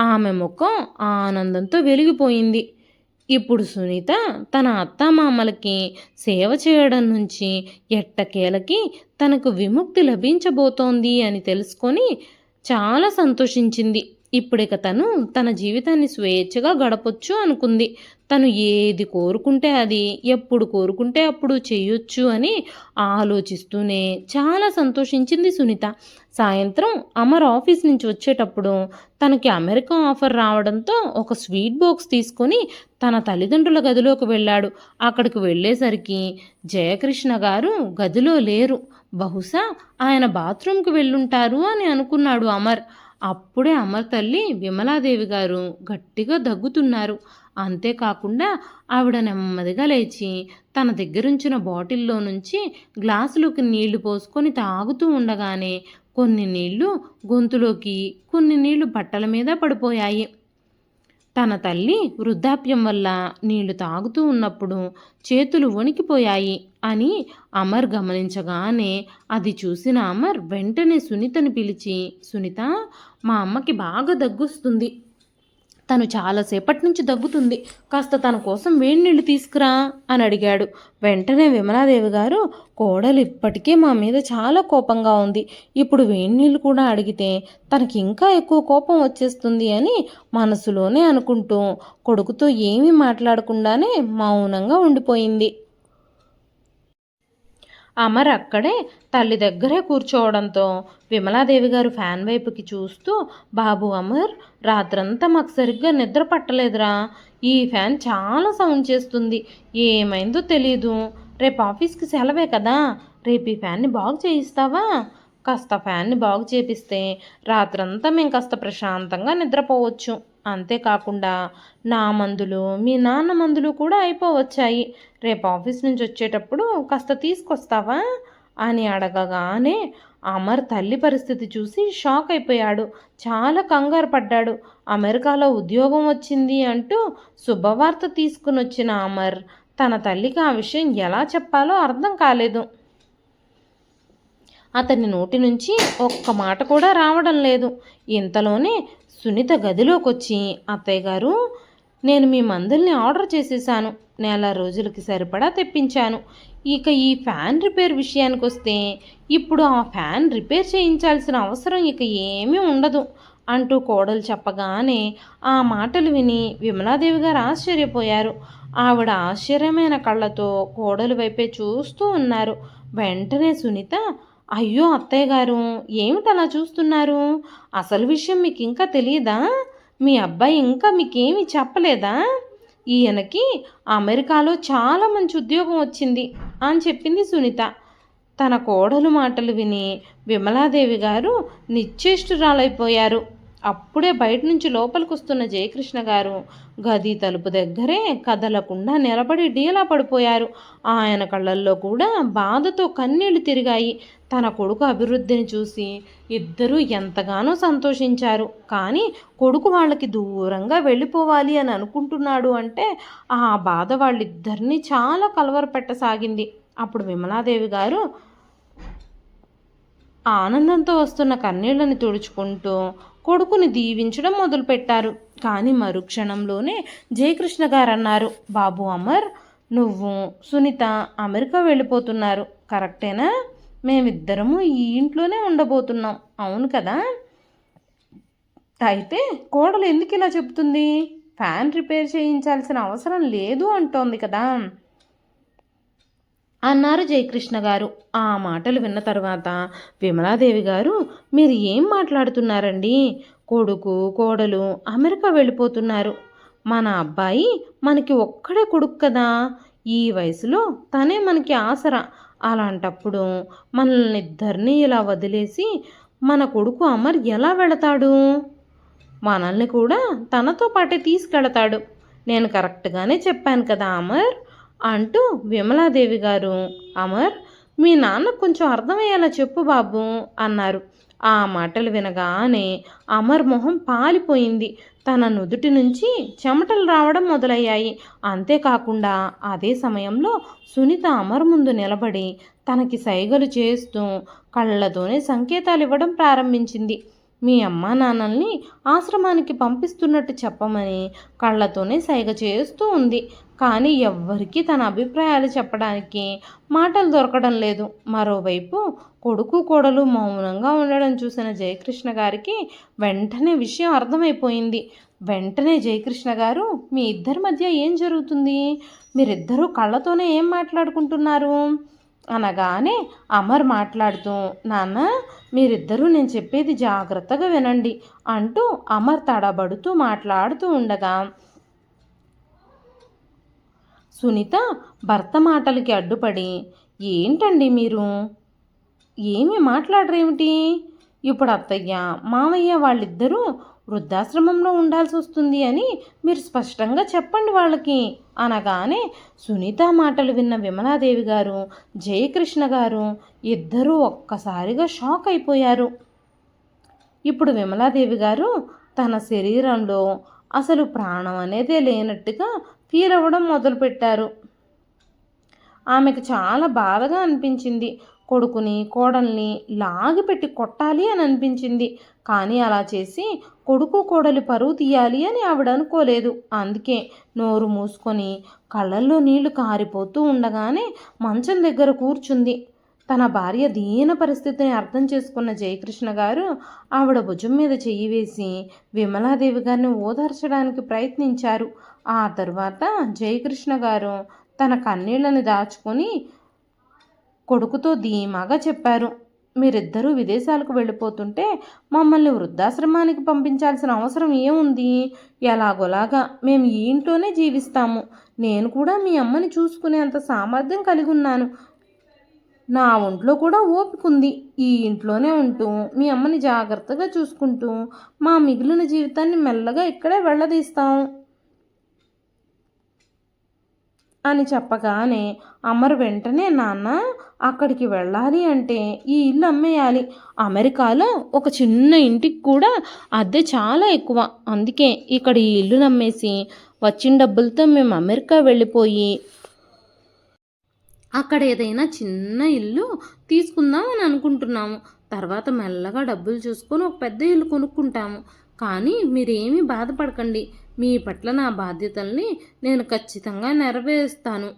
ఆమె ముఖం ఆనందంతో వెలిగిపోయింది. ఇప్పుడు సునీత తన అత్తామామలకి సేవ చేయడం నుంచి ఎట్టకేలకి తనకు విముక్తి లభించబోతోంది అని తెలుసుకొని చాలా సంతోషించింది. ఇప్పుడిక తను తన జీవితాన్ని స్వేచ్ఛగా గడపొచ్చు అనుకుంది. తను ఏది కోరుకుంటే అది, ఎప్పుడు కోరుకుంటే అప్పుడు చేయొచ్చు అని ఆలోచిస్తూనే చాలా సంతోషించింది సునీత. సాయంత్రం అమర్ ఆఫీస్ నుంచి వచ్చేటప్పుడు తనకి అమెరికా ఆఫర్ రావడంతో ఒక స్వీట్ బాక్స్ తీసుకొని తన తల్లిదండ్రుల గదిలోకి వెళ్ళాడు. అక్కడికి వెళ్ళేసరికి జయకృష్ణ గారు గదిలో లేరు. బహుశా ఆయన బాత్రూంకి వెళ్ళుంటారు అని అనుకున్నాడు అమర్. అప్పుడే అమర్ తల్లి విమలాదేవి గారు గట్టిగా దగ్గుతున్నారు. అంతేకాకుండా ఆవిడ నెమ్మదిగా లేచి తన దగ్గరుంచిన బాటిల్లో నుంచి గ్లాసులోకి నీళ్లు పోసుకొని తాగుతూ ఉండగానే కొన్ని నీళ్లు గొంతులోకి, కొన్ని నీళ్లు బట్టల మీద పడిపోయాయి. తన తల్లి వృద్ధాప్యం వల్ల నీళ్లు తాగుతూ ఉన్నప్పుడు చేతులు వణికిపోయాయి అని అమర్ గమనించగానే అది చూసిన అమర్ వెంటనే సునీతని పిలిచి, సునీత, మా అమ్మకి బాగా దగ్గొస్తుంది, తను చాలాసేపటి నుంచి దగ్గుతుంది, కాస్త తన కోసం వేడి నీళ్ళు తీసుకురా అని అడిగాడు. వెంటనే విమలాదేవి గారు, కోడలు ఇప్పటికే మా మీద చాలా కోపంగా ఉంది, ఇప్పుడు వేడి నీళ్ళు కూడా అడిగితే తనకి ఇంకా ఎక్కువ కోపం వచ్చేస్తుంది అని మనసులోనే అనుకుంటూ కొడుకుతో ఏమీ మాట్లాడకుండానే మౌనంగా ఉండిపోయింది. అమర్ అక్కడే తల్లి దగ్గరే కూర్చోవడంతో విమలాదేవి గారు ఫ్యాన్ వైపుకి చూస్తూ, బాబు అమర్, రాత్రంతా మాకు సరిగ్గా నిద్ర పట్టలేదురా, ఈ ఫ్యాన్ చాలా సౌండ్ చేస్తుంది, ఏమైందో తెలీదు, రేపు ఆఫీస్కి సెలవే కదా, రేపు ఈ ఫ్యాన్ని బాగు చేయిస్తావా? కాస్త ఫ్యాన్ని బాగు చేపిస్తే రాత్రంతా మేము కాస్త ప్రశాంతంగా నిద్రపోవచ్చు. అంతేకాకుండా నా మందులు, మీ నాన్న మందులు కూడా అయిపోవచ్చాయి, రేపు ఆఫీస్ నుంచి వచ్చేటప్పుడు కాస్త తీసుకొస్తావా అని అడగగానే అమర్ తల్లి పరిస్థితి చూసి షాక్ అయిపోయాడు. చాలా కంగారు పడ్డాడు. అమెరికాలో ఉద్యోగం వచ్చింది అంటూ శుభవార్త తీసుకుని వచ్చిన అమర్ తన తల్లికి ఆ విషయం ఎలా చెప్పాలో అర్థం కాలేదు. అతని నోటి నుంచి ఒక్క మాట కూడా రావడం లేదు. ఇంతలోనే సునీత గదిలోకి వచ్చి, అత్తయ్య గారు, నేను మీ మందుల్ని ఆర్డర్ చేసేసాను, నెల రోజులకి సరిపడా తెప్పించాను, ఇక ఈ ఫ్యాన్ రిపేర్ విషయానికి వస్తే ఇప్పుడు ఆ ఫ్యాన్ రిపేర్ చేయించాల్సిన అవసరం ఇక ఏమీ ఉండదు, అంటూ కోడలు చెప్పగానే ఆ మాటలు విని విమలాదేవి గారు ఆశ్చర్యపోయారు. ఆవిడ ఆశ్చర్యమైన కళ్ళతో కోడలు వైపే చూస్తూ ఉన్నారు. వెంటనే సునీత, అయ్యో అత్తయ్య గారు, ఏమిటలా చూస్తున్నారు? అసలు విషయం మీకు ఇంకా తెలియదా? మీ అబ్బాయి ఇంకా మీకేమీ చెప్పలేదా? ఈయనకి అమెరికాలో చాలా మంచి ఉద్యోగం వచ్చింది అని చెప్పింది సునీత. తన కోడలు మాటలు విని విమలాదేవి గారు నిశ్చేష్టురాలైపోయారు. అప్పుడే బయట నుంచి లోపలికి వస్తున్న జయకృష్ణ గారు గది తలుపు దగ్గరే కదలకుండా నిలబడి డీలా పడిపోయారు. ఆయన కళ్ళల్లో కూడా బాధతో కన్నీళ్లు తిరిగాయి. తన కొడుకు అభివృద్ధిని చూసి ఇద్దరూ ఎంతగానో సంతోషించారు. కానీ కొడుకు వాళ్ళకి దూరంగా వెళ్ళిపోవాలి అని అనుకుంటున్నాడు అంటే ఆ బాధ వాళ్ళిద్దరినీ చాలా కలవరపెట్టసాగింది. అప్పుడు విమలాదేవి గారు ఆనందంతో వస్తున్న కన్నీళ్లని తుడుచుకుంటూ కొడుకుని దీవించడం మొదలుపెట్టారు. కానీ మరుక్షణంలోనే జయకృష్ణ గారు అన్నారు, బాబు అమర్, నువ్వు సునీత అమెరికా వెళ్ళిపోతున్నారు, కరెక్టేనా? మేమిద్దరము ఈ ఇంట్లోనే ఉండబోతున్నాం, అవును కదా? అయితే కోడలు ఎందుకు ఇలా చెబుతుంది? ఫ్యాన్ రిపేర్ చేయించాల్సిన అవసరం లేదు అంటోంది కదా అన్నారు జయకృష్ణ గారు. ఆ మాటలు విన్న తర్వాత విమలాదేవి గారు, మీరు ఏం మాట్లాడుతున్నారండి? కొడుకు కోడలు అమెరికా వెళ్ళిపోతున్నారు. మన అబ్బాయి మనకి ఒక్కడే కొడుకు కదా. ఈ వయసులో తనే మనకి ఆసరా. అలాంటప్పుడు మనల్ని ఇద్దరినీ ఇలా వదిలేసి మన కొడుకు అమర్ ఎలా వెళతాడు? మనల్ని కూడా తనతో పాటే తీసుకెళతాడు. నేను కరెక్ట్గానే చెప్పాను కదా అమర్ అంటూ విమలాదేవి గారు, అమర్, మీ నాన్న కొంచెం అర్థమయ్యేలా చెప్పు బాబు అన్నారు. ఆ మాటలు వినగానే అమర్ మొహం పాలిపోయింది. తన నుదుటి నుంచి చెమటలు రావడం మొదలయ్యాయి. అంతేకాకుండా అదే సమయంలో సునీత అమర్ ముందు నిలబడి తనకి సైగలు చేస్తూ కళ్ళతోనే సంకేతాలు ఇవ్వడం ప్రారంభించింది. మీ అమ్మా నాన్నల్ని ఆశ్రమానికి పంపిస్తున్నట్టు చెప్పమని కళ్ళతోనే సైగ చేస్తూ ఉంది. కానీ ఎవ్వరికీ తన అభిప్రాయాలు చెప్పడానికి మాటలు దొరకడం లేదు. మరోవైపు కొడుకు కోడలు మౌనంగా ఉండడం చూసిన జయకృష్ణ గారికి వెంటనే విషయం అర్థమైపోయింది. వెంటనే జయకృష్ణ గారు, మీ ఇద్దరి మధ్య ఏం జరుగుతుంది? మీరిద్దరూ కళ్ళతోనే ఏం మాట్లాడుకుంటున్నారు అనగానే అమర్ మాట్లాడుతూ, నాన్న, మీరిద్దరూ నేను చెప్పేది జాగ్రత్తగా వినండి అంటూ అమర్ తడబడుతూ మాట్లాడుతూ ఉండగా సునీత భర్త మాటలకి అడ్డుపడి, ఏంటండి మీరు ఏమీ మాట్లాడరేమిటి? ఇప్పుడు అత్తయ్య మామయ్య వాళ్ళిద్దరూ వృద్ధాశ్రమంలో ఉండాల్సి వస్తుంది అని మీరు స్పష్టంగా చెప్పండి వాళ్ళకి అనగానే సునీత మాటలు విన్న విమలాదేవి గారు జయకృష్ణ గారు ఇద్దరూ ఒక్కసారిగా షాక్ అయిపోయారు. ఇప్పుడు విమలాదేవి గారు తన శరీరంలో అసలు ప్రాణం అనేదే లేనట్టుగా ఫీల్ అవ్వడం మొదలుపెట్టారు. ఆమెకు చాలా బాధగా అనిపించింది. కొడుకుని కోడల్ని లాగిపెట్టి కొట్టాలి అని అనిపించింది. కానీ అలా చేసి కొడుకు కోడలి పరువు తీయాలి అని ఆవిడ అనుకోలేదు. అందుకే నోరు మూసుకొని కళ్ళల్లో నీళ్లు కారిపోతూ ఉండగానే మంచం దగ్గర కూర్చుంది. తన భార్య దీన పరిస్థితిని అర్థం చేసుకున్న జయకృష్ణ గారు ఆవిడ భుజం మీద చెయ్యి వేసి విమలాదేవి గారిని ఓదార్చడానికి ప్రయత్నించారు. ఆ తర్వాత జయకృష్ణ గారు తన కన్నీళ్లను దాచుకొని కొడుకుతో ధీమాగా చెప్పారు, మీరిద్దరూ విదేశాలకు వెళ్ళిపోతుంటే మమ్మల్ని వృద్ధాశ్రమానికి పంపించాల్సిన అవసరం ఏముంది? ఎలాగోలాగా మేము ఈ ఇంట్లోనే జీవిస్తాము. నేను కూడా మీ అమ్మని చూసుకునేంత సామర్థ్యం కలిగి ఉన్నాను. నా ఒంట్లో కూడా ఓపికంది. ఈ ఇంట్లోనే ఉంటూ మీ అమ్మని జాగ్రత్తగా చూసుకుంటూ మా మిగిలిన జీవితాన్ని మెల్లగా ఇక్కడే వెళ్ళదీస్తాం అని చెప్పగానే అమర్ వెంటనే, నాన్న, అక్కడికి వెళ్ళాలి అంటే ఈ ఇల్లు అమ్మేయాలి. అమెరికాలో ఒక చిన్న ఇంటికి కూడా అద్దె చాలా ఎక్కువ. అందుకే ఇక్కడ ఈ ఇల్లు నమ్మేసి వచ్చిన డబ్బులతో మేము అమెరికా వెళ్ళిపోయి అక్కడ ఏదైనా చిన్న ఇల్లు తీసుకుందాం అని అనుకుంటున్నాము. తర్వాత మెల్లగా డబ్బులు చూసుకొని ఒక పెద్ద ఇల్లు కొనుక్కుంటాము. కానీ మీరేమీ బాధపడకండి. మీ పట్ల నా బాధ్యతల్ని నేను ఖచ్చితంగా నెరవేరుస్తాను.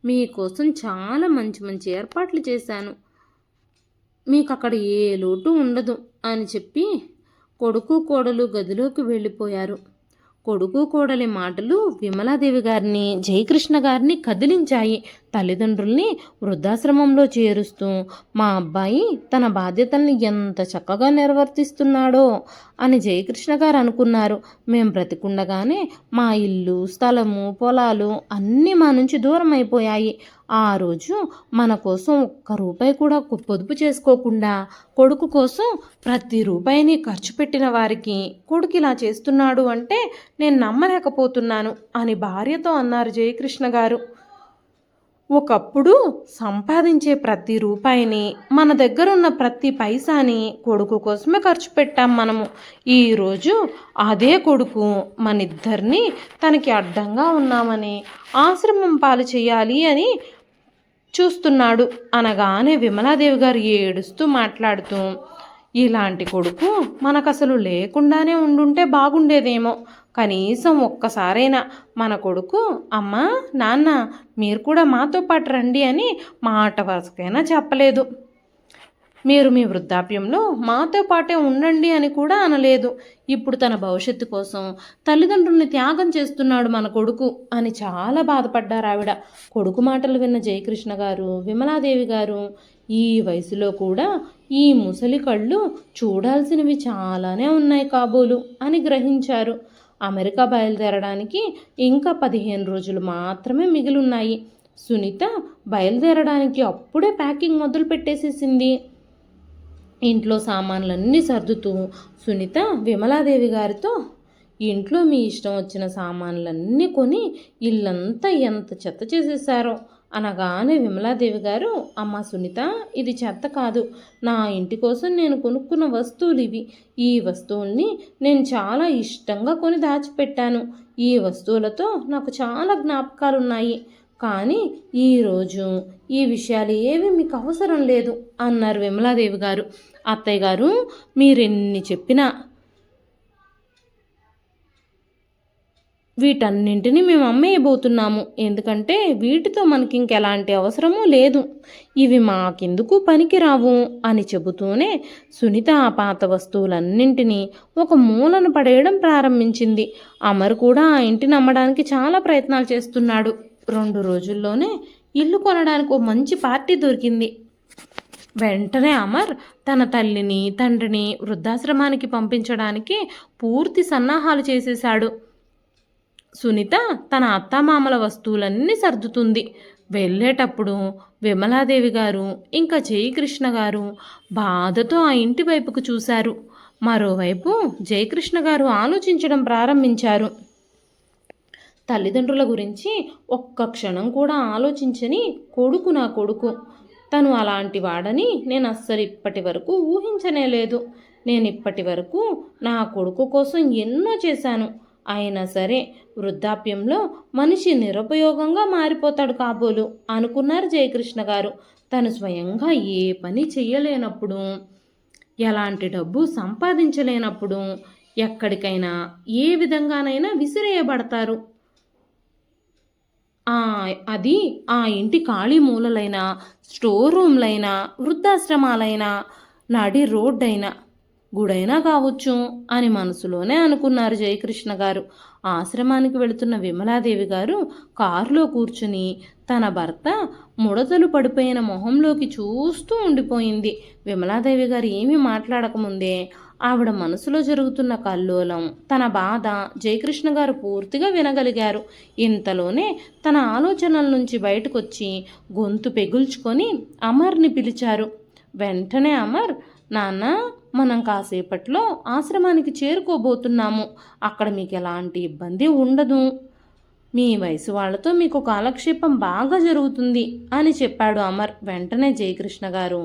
మీకోసం చాలా మంచి మంచి ఏర్పాట్లు చేశాను. మీకు అక్కడ ఏ లోటు ఉండదు అని చెప్పి కొడుకు కోడలు గదిలోకి వెళ్ళిపోయారు. కొడుకు కోడలి మాటలు విమలాదేవి గారిని, జయకృష్ణ గారిని కదిలించాయి. తల్లిదండ్రుల్ని వృద్ధాశ్రమంలో చేరుస్తూ మా అబ్బాయి తన బాధ్యతల్ని ఎంత చక్కగా నిర్వర్తిస్తున్నాడో అని జయకృష్ణ గారు అనుకున్నారు. మేం బ్రతికుండగానే మా ఇల్లు, స్థలము, పొలాలు అన్నీ మా నుంచి దూరం అయిపోయాయి. ఆ రోజు మన కోసం ఒక్క రూపాయి కూడా పొదుపు చేసుకోకుండా కొడుకు కోసం ప్రతి రూపాయిని ఖర్చు పెట్టిన వారికి కొడుకు ఇలా చేస్తున్నాడు అంటే నేను నమ్మలేకపోతున్నాను అని భార్యతో అన్నారు జయకృష్ణ గారు. ఒకప్పుడు సంపాదించే ప్రతి రూపాయిని, మన దగ్గర ఉన్న ప్రతి పైసాని కొడుకు కోసమే ఖర్చు పెట్టాం మనము. ఈరోజు అదే కొడుకు మనిద్దరిని తనకి అడ్డంగా ఉన్నామని ఆశ్రమం పాలు చేయాలి అని చూస్తున్నాడు అనగానే విమలాదేవి గారు ఏడుస్తూ మాట్లాడుతూ, ఇలాంటి కొడుకు మనకు అసలు లేకుండానే ఉండుంటే బాగుండేదేమో. కనీసం ఒక్కసారైనా మన కొడుకు అమ్మా నాన్న మీరు కూడా మాతో పాటు రండి అని మాట వరసకైనా చెప్పలేదు. మీరు మీ వృద్ధాప్యంలో మాతో పాటే ఉండండి అని కూడా అనలేదు. ఇప్పుడు తన భవిష్యత్తు కోసం తల్లిదండ్రుల్ని త్యాగం చేస్తున్నాడు మన కొడుకు అని చాలా బాధపడ్డారు ఆవిడ. కొడుకు మాటలు విన్న జయకృష్ణ గారు, విమలాదేవి గారు ఈ వయసులో కూడా ఈ ముసలి కళ్ళు చూడాల్సినవి చాలానే ఉన్నాయి కాబోలు అని గ్రహించారు. అమెరికా బయలుదేరడానికి ఇంకా 15 రోజులు మాత్రమే మిగిలిన్నాయి. సునీత బయలుదేరడానికి అప్పుడే ప్యాకింగ్ మొదలు పెట్టేసేసింది. ఇంట్లో సామాన్లన్నీ సర్దుతూ సునీత విమలాదేవి గారితో, ఇంట్లో మీ ఇష్టం వచ్చిన సామాన్లన్నీ కొని ఇల్లంతా ఎంత చెత్త చేసేసారో అనగానే విమలాదేవి గారు, అమ్మ సునీత ఇది చెత్త కాదు, నా ఇంటి కోసం నేను కొనుక్కున్న వస్తువులు ఇవి. ఈ వస్తువుల్ని నేను చాలా ఇష్టంగా కొని దాచిపెట్టాను. ఈ వస్తువులతో నాకు చాలా జ్ఞాపకాలు ఉన్నాయి. కానీ ఈరోజు ఈ విషయాలు ఏవి మీకు అవసరం లేదు అన్నారు విమలాదేవి గారు. అత్తయ్య గారు మీరెన్ని చెప్పినా వీటన్నింటినీ మేము అమ్మేయబోతున్నాము. ఎందుకంటే వీటితో మనకి ఇంకెలాంటి అవసరమూ లేదు. ఇవి మాకెందుకు పనికిరావు అని చెబుతూనే సునీత ఆ పాత వస్తువులన్నింటినీ ఒక మూలన పడేయడం ప్రారంభించింది. అమర్ కూడా ఆ ఇంటిని అమ్మడానికి చాలా ప్రయత్నాలు చేస్తున్నాడు. 2 రోజుల్లోనే ఇల్లు కొనడానికి ఒక మంచి పార్టీ దొరికింది. వెంటనే అమర్ తన తల్లిని, తండ్రిని వృద్ధాశ్రమానికి పంపించడానికి పూర్తి సన్నాహాలు చేసేశాడు. సునీత తన అత్తామామల వస్తువులన్నీ సర్దుతుంది. వెళ్ళేటప్పుడు విమలాదేవి గారు ఇంకా జయకృష్ణ గారు బాధతో ఆ ఇంటి వైపుకు చూశారు. మరోవైపు జయకృష్ణ గారు ఆలోచించడం ప్రారంభించారు. తల్లిదండ్రుల గురించి ఒక్క క్షణం కూడా ఆలోచించని కొడుకు నా కొడుకు. తను అలాంటి వాడని నేను అస్సలు ఇప్పటి వరకు ఊహించనే లేదు. నేను ఇప్పటి వరకు నా కొడుకు కోసం ఎన్నో చేశాను. అయినా సరే వృద్ధాప్యంలో మనిషి నిరుపయోగంగా మారిపోతాడు కాబోలు అనుకున్నారు జయకృష్ణ గారు. తను స్వయంగా ఏ పని చెయ్యలేనప్పుడు, ఎలాంటి డబ్బు సంపాదించలేనప్పుడు ఎక్కడికైనా ఏ విధంగానైనా విసిరేయబడతారు. అది ఆ ఇంటి ఖాళీ మూలలైనా, స్టోర్ రూమ్లైనా, వృద్ధాశ్రమాలైనా, నడి రోడ్డైనా, గుడైనా కావచ్చు అని మనసులోనే అనుకున్నారు జయకృష్ణ గారు. ఆశ్రమానికి వెళుతున్న విమలాదేవి గారు కారులో కూర్చుని తన భర్త ముడతలు పడిపోయిన మొహంలోకి చూస్తూ ఉండిపోయింది. విమలాదేవి గారు ఏమీ మాట్లాడకముందే ఆవిడ మనసులో జరుగుతున్న కల్లోలం, తన బాధ జయకృష్ణ గారు పూర్తిగా వినగలిగారు. ఇంతలోనే తన ఆలోచనల నుంచి బయటకొచ్చి గొంతు పెగుల్చుకొని అమర్ని పిలిచారు. వెంటనే అమర్, నాన్న మనం కాసేపట్లో ఆశ్రమానికి చేరుకోబోతున్నాము. అక్కడ మీకు ఎలాంటి ఇబ్బంది ఉండదు. మీ వయసు వాళ్ళతో మీకు కాలక్షేపం బాగా జరుగుతుంది అని చెప్పాడు అమర్. వెంటనే జయకృష్ణ గారు,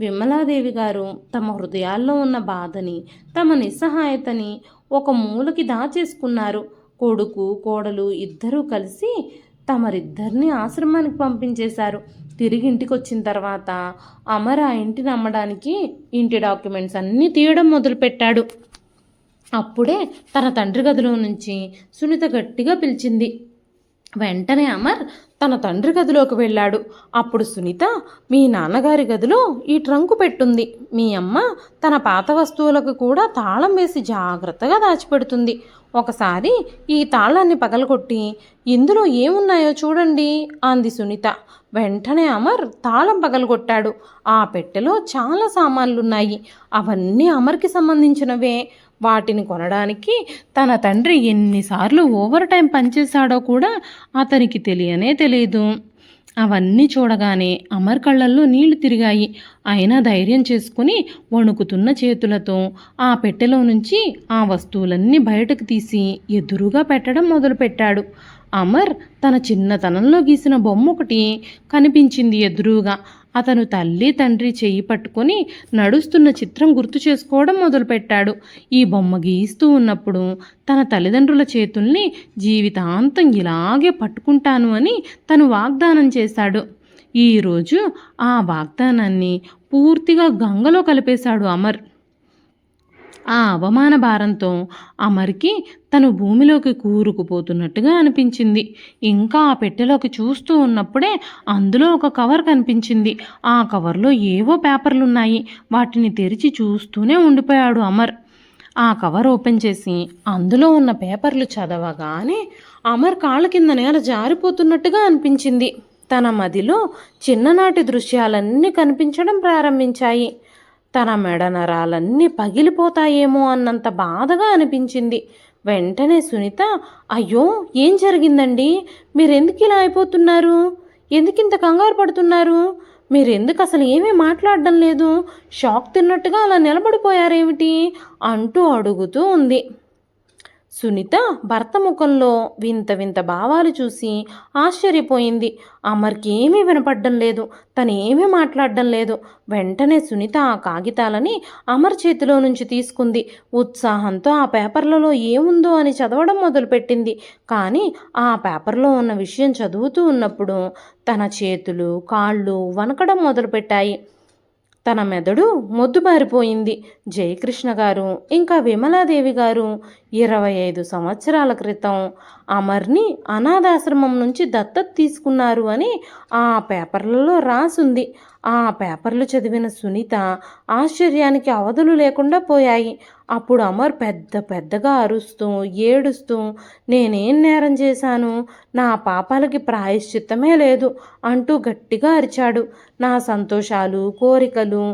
విమలాదేవి గారు తమ హృదయాల్లో ఉన్న బాధని, తమ నిస్సహాయతని ఒక మూలకి దాచేసుకున్నారు. కొడుకు కోడలు ఇద్దరూ కలిసి తమరిద్దరిని ఆశ్రమానికి పంపించేశారు. తిరిగి ఇంటికి వచ్చిన తర్వాత అమర్ ఆ ఇంటిని అమ్మడానికి ఇంటి డాక్యుమెంట్స్ అన్నీ తీయడం మొదలుపెట్టాడు. అప్పుడే తన తండ్రి గదిలో నుంచి సునీత గట్టిగా పిలిచింది, వెంటనే అమర్ తన తండ్రి గదిలోకి వెళ్ళాడు. అప్పుడు సునీత, మీ నాన్నగారి గదిలో ఈ ట్రంకు పెట్టుంది. మీ అమ్మ తన పాత వస్తువులకు కూడా తాళం వేసి జాగ్రత్తగా దాచిపెడుతుంది. ఒకసారి ఈ తాళాన్ని పగలగొట్టి ఇందులో ఏమున్నాయో చూడండి అంది సునీత. వెంటనే అమర్ తాళం పగలగొట్టాడు. ఆ పెట్టెలో చాలా సామాన్లున్నాయి. అవన్నీ అమర్కి సంబంధించినవే. వాటిని కొనడానికి తన తండ్రి ఎన్నిసార్లు ఓవర్ టైం పనిచేశాడో కూడా అతనికి తెలియదు. అవన్నీ చూడగానే అమర్ కళ్ళల్లో నీళ్లు తిరిగాయి. అయినా ధైర్యం చేసుకుని వణుకుతున్న చేతులతో ఆ పెట్టెలో నుంచి ఆ వస్తువులన్నీ బయటకు తీసి ఎదురుగా పెట్టడం మొదలుపెట్టాడు. అమర్ తన చిన్నతనంలో గీసిన బొమ్మ ఒకటి కనిపించింది ఎదురుగా. అతను తల్లి తండ్రి చెయ్యి పట్టుకొని నడుస్తున్న చిత్రం గుర్తు చేసుకోవడం మొదలుపెట్టాడు. ఈ బొమ్మ గీస్తూ ఉన్నప్పుడు తన తల్లిదండ్రుల చేతుల్ని జీవితాంతం ఇలాగే పట్టుకుంటాను అని తను వాగ్దానం చేశాడు. ఈరోజు ఆ వాగ్దానాన్ని పూర్తిగా గంగలో కలిపేశాడు అమర్. ఆ అవమాన భారంతో అమర్కి తను భూమిలోకి కూరుకుపోతున్నట్టుగా అనిపించింది. ఇంకా ఆ పెట్టెలోకి చూస్తూ ఉన్నప్పుడే అందులో ఒక కవర్ కనిపించింది. ఆ కవర్లో ఏవో పేపర్లున్నాయి. వాటిని తెరిచి చూస్తూనే ఉండిపోయాడు అమర్. ఆ కవర్ ఓపెన్ చేసి అందులో ఉన్న పేపర్లు చదవగానే అమర్ కాళ్ళ కింద నేల జారిపోతున్నట్టుగా అనిపించింది. తన మదిలో చిన్ననాటి దృశ్యాలన్నీ కనిపించడం ప్రారంభించాయి. తన మెడ నరాలన్నీ పగిలిపోతాయేమో అన్నంత బాధగా అనిపించింది. వెంటనే సునీత, అయ్యో ఏం జరిగిందండి? మీరెందుకు ఇలా అయిపోతున్నారు? ఎందుకింత కంగారు పడుతున్నారు? మీరెందుకు అసలు ఏమీ మాట్లాడడం లేదు? షాక్ తిన్నట్టుగా అలా నిలబడిపోయారేమిటి అంటూ అడుగుతూ ఉంది. సునీత భర్త ముఖంలో వింత వింత భావాలు చూసి ఆశ్చర్యపోయింది. అమర్కి ఏమీ వినపడ్డం లేదు. తను ఏమీ మాట్లాడడం లేదు. వెంటనే సునీత ఆ కాగితాలని అమర్ చేతిలో నుంచి తీసుకుంది. ఉత్సాహంతో ఆ పేపర్లలో ఏముందో అని చదవడం మొదలుపెట్టింది. కానీ ఆ పేపర్లో ఉన్న విషయం చదువుతూ ఉన్నప్పుడు తన చేతులు కాళ్ళు వణకడం మొదలుపెట్టాయి. తన మెదడు మొద్దుబారిపోయింది. జయకృష్ణ గారు ఇంకా విమలాదేవి గారు 25 సంవత్సరాల క్రితం అమర్ని అనాథాశ్రమం నుంచి దత్తత తీసుకున్నారు అని ఆ పేపర్లలో రాసుంది. ఆ పేపర్లు చదివిన సునీత ఆశ్చర్యానికి అవధులు లేకుండా పోయాయి. అప్పుడు అమర్ పెద్దగా అరుస్తూ ఏడుస్తూ, నేనేం నేరం చేశాను? నా పాపాలకి ప్రాయశ్చిత్తమే లేదు అంటూ గట్టిగా అరిచాడు. నా సంతోషాలు, కోరికలు,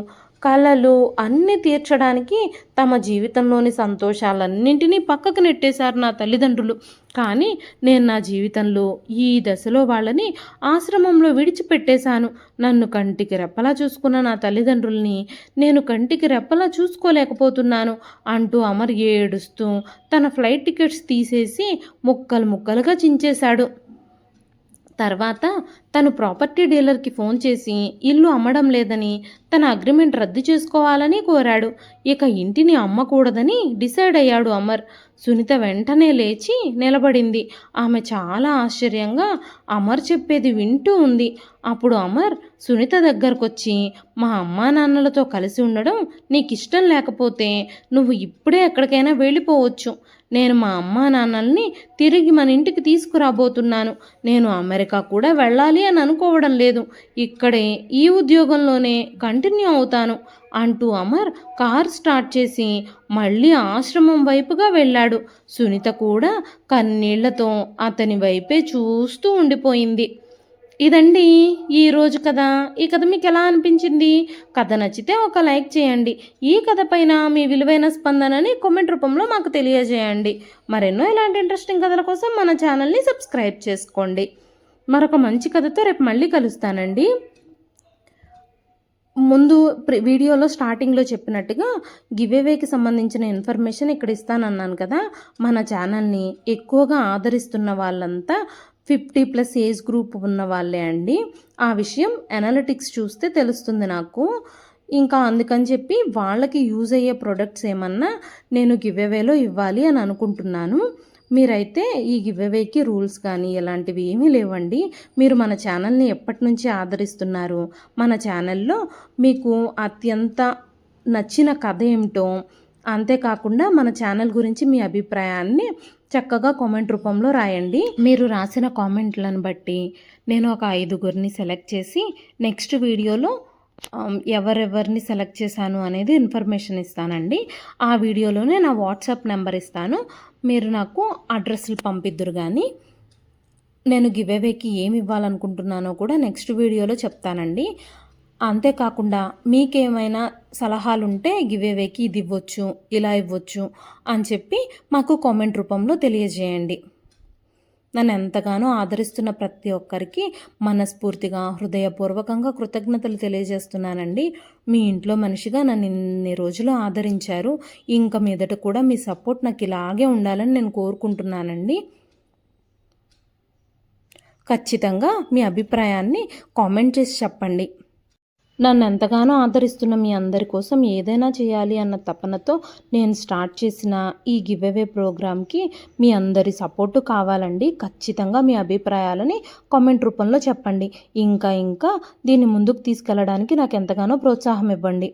కలలు అన్నీ తీర్చడానికి తమ జీవితంలోని సంతోషాలన్నింటినీ పక్కకు నెట్టేశారు నా తల్లిదండ్రులు. కానీ నేను నా జీవితంలో ఈ దశలో వాళ్ళని ఆశ్రమంలో విడిచిపెట్టేశాను. నన్ను కంటికి రెప్పలా చూసుకున్న నా తల్లిదండ్రుల్ని నేను కంటికి రెప్పలా చూసుకోలేకపోతున్నాను అంటూ అమర్ ఏడుస్తూ తన ఫ్లైట్ టికెట్స్ తీసేసి ముక్కలు ముక్కలుగా చించేశాడు. తర్వాత తను ప్రాపర్టీ డీలర్కి ఫోన్ చేసి ఇల్లు అమ్మడం లేదని తన అగ్రిమెంట్ రద్దు చేసుకోవాలని కోరాడు. ఇక ఇంటిని అమ్మకూడదని డిసైడ్ అయ్యాడు అమర్. సునీత వెంటనే లేచి నిలబడింది. ఆమె చాలా ఆశ్చర్యంగా అమర్ చెప్పేది వింటూ ఉంది. అప్పుడు అమర్ సునీత దగ్గరకొచ్చి, మా అమ్మా నాన్నలతో కలిసి ఉండడం నీకు ఇష్టం లేకపోతే నువ్వు ఇప్పుడే ఎక్కడికైనా వెళ్ళిపోవచ్చు. నేను మా అమ్మా నాన్నల్ని తిరిగి మన ఇంటికి తీసుకురాబోతున్నాను. నేను అమెరికా కూడా వెళ్ళాలి అని అనుకోవడం లేదు. ఇక్కడే ఈ ఉద్యోగంలోనే కంటిన్యూ అవుతాను అంటూ అమర్ కార్ స్టార్ట్ చేసి మళ్ళీ ఆశ్రమం వైపుగా వెళ్ళాడు. సునీత కూడా కన్నీళ్లతో అతని వైపే చూస్తూ ఉండిపోయింది. ఇదండి ఈరోజు కథ. ఈ కథ మీకు ఎలా అనిపించింది? కథ నచ్చితే ఒక లైక్ చేయండి. ఈ కథ పైన మీ విలువైన స్పందనని కామెంట్ రూపంలో మాకు తెలియజేయండి. మరెన్నో ఇలాంటి ఇంట్రెస్టింగ్ కథల కోసం మన ఛానల్ని సబ్స్క్రైబ్ చేసుకోండి. మరొక మంచి కథతో రేపు మళ్ళీ కలుస్తానండి. ముందు వీడియోలో స్టార్టింగ్లో చెప్పినట్టుగా గివేవేకి సంబంధించిన ఇన్ఫర్మేషన్ ఇక్కడ ఇస్తానన్నాను కదా. మన ఛానల్ని ఎక్కువగా ఆదరిస్తున్న వాళ్ళంతా 50+ ఏజ్ గ్రూప్ ఉన్న వాళ్ళే అండి. ఆ విషయం అనలిటిక్స్ చూస్తే తెలుస్తుంది నాకు. ఇంకా అందుకని చెప్పి వాళ్ళకి యూజ్ అయ్యే ప్రొడక్ట్స్ ఏమన్నా నేను గివేవేలో ఇవ్వాలి అని అనుకుంటున్నాను. మీరైతే ఈ గివ్అవేకి రూల్స్ కానీ ఎలాంటివి ఏమీ లేవండి. మీరు మన ఛానల్ని ఎప్పటి నుంచి ఆదరిస్తున్నారు, మన ఛానల్లో మీకు అత్యంత నచ్చిన కథ ఏమిటో, అంతేకాకుండా మన ఛానల్ గురించి మీ అభిప్రాయాన్ని చక్కగా కామెంట్ రూపంలో రాయండి. మీరు రాసిన కామెంట్లను బట్టి నేను ఒక 5గురిని సెలెక్ట్ చేసి నెక్స్ట్ వీడియోలో ఎవరెవరిని సెలెక్ట్ చేశాను అనేది ఇన్ఫర్మేషన్ ఇస్తానండి. ఆ వీడియోలోనే నా వాట్సాప్ నెంబర్ ఇస్తాను. మీరు నాకు అడ్రస్లు పంపిద్దురు కానీ నేను గివ్అవేకి ఏమి ఇవ్వాలనుకుంటున్నానో కూడా నెక్స్ట్ వీడియోలో చెప్తానండి. అంతేకాకుండా మీకేమైనా సలహాలుంటే గివ్అవేకి ఇది ఇవ్వచ్చు, ఇలా ఇవ్వచ్చు అని చెప్పి మాకు కామెంట్ రూపంలో తెలియజేయండి. నన్ను ఎంతగానో ఆదరిస్తున్న ప్రతి ఒక్కరికి మనస్ఫూర్తిగా హృదయపూర్వకంగా కృతజ్ఞతలు తెలియజేస్తున్నానండి. మీ ఇంట్లో మనిషిగా నన్ను ఇన్ని రోజులు ఆదరించారు. ఇంక మీదట కూడా మీ సపోర్ట్ నాకు ఇలాగే ఉండాలని నేను కోరుకుంటున్నానండి. ఖచ్చితంగా మీ అభిప్రాయాన్ని కామెంట్ చేసి చెప్పండి. నన్ను ఎంతగానో ఆదరిస్తున్న మీ అందరి కోసం ఏదైనా చేయాలి అన్న తపనతో నేను స్టార్ట్ చేసిన ఈ గివ్అవే ప్రోగ్రామ్కి మీ అందరి సపోర్టు కావాలండి. ఖచ్చితంగా మీ అభిప్రాయాలని కామెంట్ రూపంలో చెప్పండి. ఇంకా దీన్ని ముందుకు తీసుకెళ్ళడానికి నాకు ఎంతగానో ప్రోత్సాహం ఇవ్వండి.